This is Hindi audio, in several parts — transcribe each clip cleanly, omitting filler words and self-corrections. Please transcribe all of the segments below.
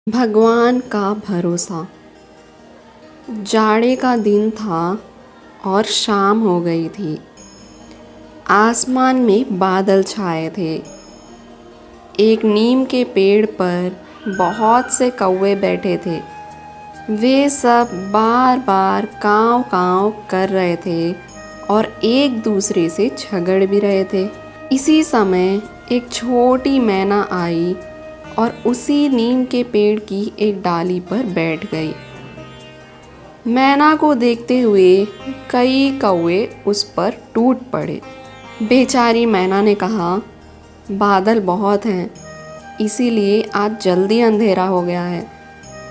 भगवान का भरोसा। जाड़े का दिन था और शाम हो गई थी। आसमान में बादल छाए थे। एक नीम के पेड़ पर बहुत से कौवे बैठे थे। वे सब बार बार काँव काँव कर रहे थे और एक दूसरे से झगड़ भी रहे थे। इसी समय एक छोटी मैना आई और उसी नीम के पेड़ की एक डाली पर बैठ गई। मैना को देखते हुए कई कौवे उस पर टूट पड़े। बेचारी मैना ने कहा, बादल बहुत हैं, इसीलिए आज जल्दी अंधेरा हो गया है।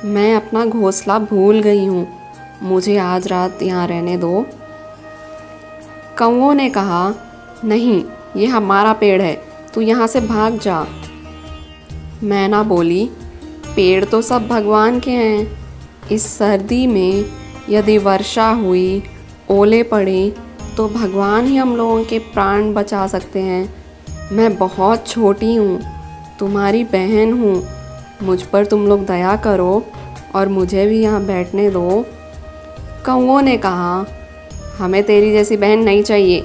मैं अपना घोंसला भूल गई हूँ, मुझे आज रात यहाँ रहने दो। कौवों ने कहा, नहीं, ये हमारा पेड़ है, तू यहाँ से भाग जा। मैना बोली, पेड़ तो सब भगवान के हैं। इस सर्दी में यदि वर्षा हुई, ओले पड़े, तो भगवान ही हम लोगों के प्राण बचा सकते हैं। मैं बहुत छोटी हूँ, तुम्हारी बहन हूँ, मुझ पर तुम लोग दया करो और मुझे भी यहाँ बैठने दो। कौवों ने कहा, हमें तेरी जैसी बहन नहीं चाहिए।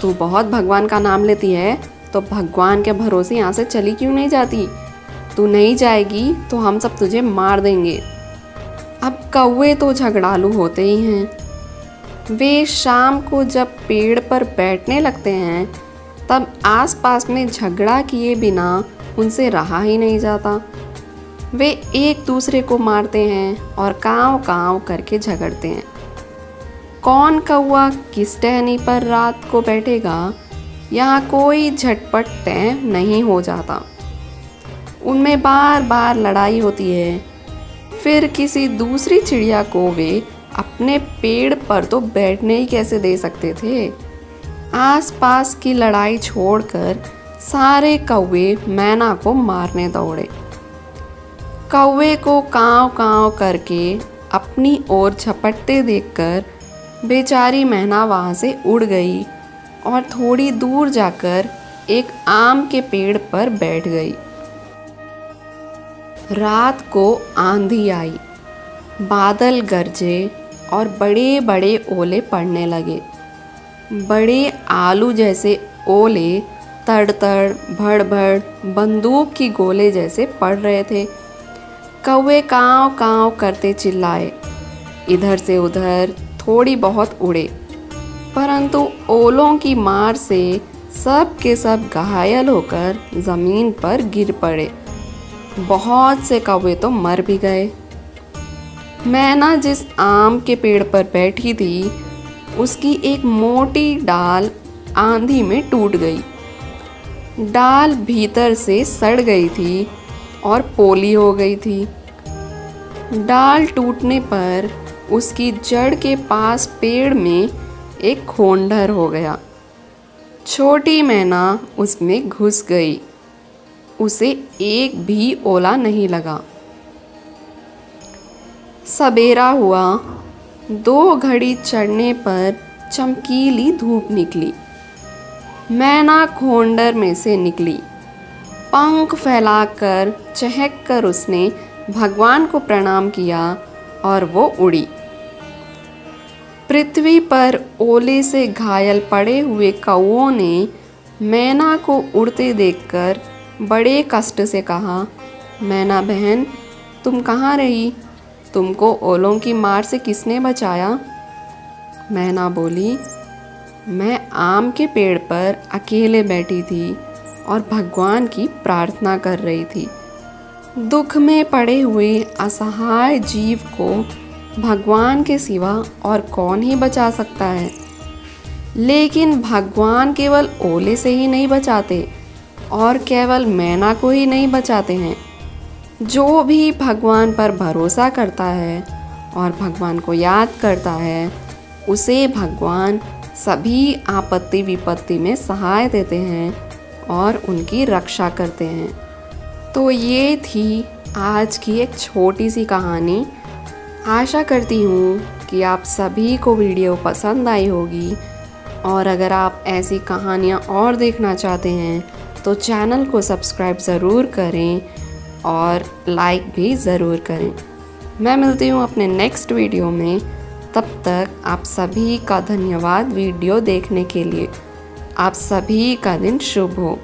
तू बहुत भगवान का नाम लेती है, तो भगवान के भरोसे यहाँ से चली क्यों नहीं जाती? तू नहीं जाएगी तो हम सब तुझे मार देंगे। अब कौवे तो झगड़ालू होते ही हैं। वे शाम को जब पेड़ पर बैठने लगते हैं, तब आसपास में झगड़ा किए बिना उनसे रहा ही नहीं जाता। वे एक दूसरे को मारते हैं और काँव काँव करके झगड़ते हैं। कौन कौवा किस टहनी पर रात को बैठेगा, यहाँ कोई झटपट तय नहीं हो जाता। उनमें बार बार लड़ाई होती है। फिर किसी दूसरी चिड़िया को वे अपने पेड़ पर तो बैठने ही कैसे दे सकते थे। आसपास की लड़ाई छोड़कर सारे कौवे मैना को मारने दौड़े। कौवे को काँव काँव करके अपनी ओर झपटते देखकर बेचारी मैना वहाँ से उड़ गई और थोड़ी दूर जाकर एक आम के पेड़ पर बैठ गई। रात को आंधी आई, बादल गरजे और बड़े बड़े ओले पड़ने लगे। बड़े आलू जैसे ओले तड़ तड़ भड़ भड़ बंदूक की गोले जैसे पड़ रहे थे। कौवे काँव काँव करते चिल्लाए, इधर से उधर थोड़ी बहुत उड़े, परंतु ओलों की मार से सब के सब घायल होकर ज़मीन पर गिर पड़े। बहुत से कौवे तो मर भी गए। मैना जिस आम के पेड़ पर बैठी थी, उसकी एक मोटी डाल आंधी में टूट गई। डाल भीतर से सड़ गई थी और पोली हो गई थी। डाल टूटने पर उसकी जड़ के पास पेड़ में एक खोंडर हो गया। छोटी मैना उसमें घुस गई। उसे एक भी ओला नहीं लगा। सबेरा हुआ। 2 घड़ी चढ़ने पर चमकीली धूप निकली। मैना खोंडर में से निकली। पंख फैलाकर चहक कर उसने भगवान को प्रणाम किया और वो उड़ी। पृथ्वी पर ओले से घायल पड़े हुए कौवों ने मैना को उड़ते देखकर बड़े कष्ट से कहा, मैना बहन, तुम कहाँ रही? तुमको ओलों की मार से किसने बचाया? मैना बोली, मैं आम के पेड़ पर अकेले बैठी थी और भगवान की प्रार्थना कर रही थी। दुख में पड़े हुए असहाय जीव को भगवान के सिवा और कौन ही बचा सकता है। लेकिन भगवान केवल ओले से ही नहीं बचाते और केवल मैना को ही नहीं बचाते हैं। जो भी भगवान पर भरोसा करता है और भगवान को याद करता है, उसे भगवान सभी आपत्ति विपत्ति में सहाय देते हैं और उनकी रक्षा करते हैं। तो ये थी आज की एक छोटी सी कहानी। आशा करती हूँ कि आप सभी को वीडियो पसंद आई होगी, और अगर आप ऐसी कहानियाँ और देखना चाहते हैं तो चैनल को सब्सक्राइब ज़रूर करें और लाइक भी ज़रूर करें। मैं मिलती हूँ अपने नेक्स्ट वीडियो में। तब तक आप सभी का धन्यवाद वीडियो देखने के लिए। आप सभी का दिन शुभ हो।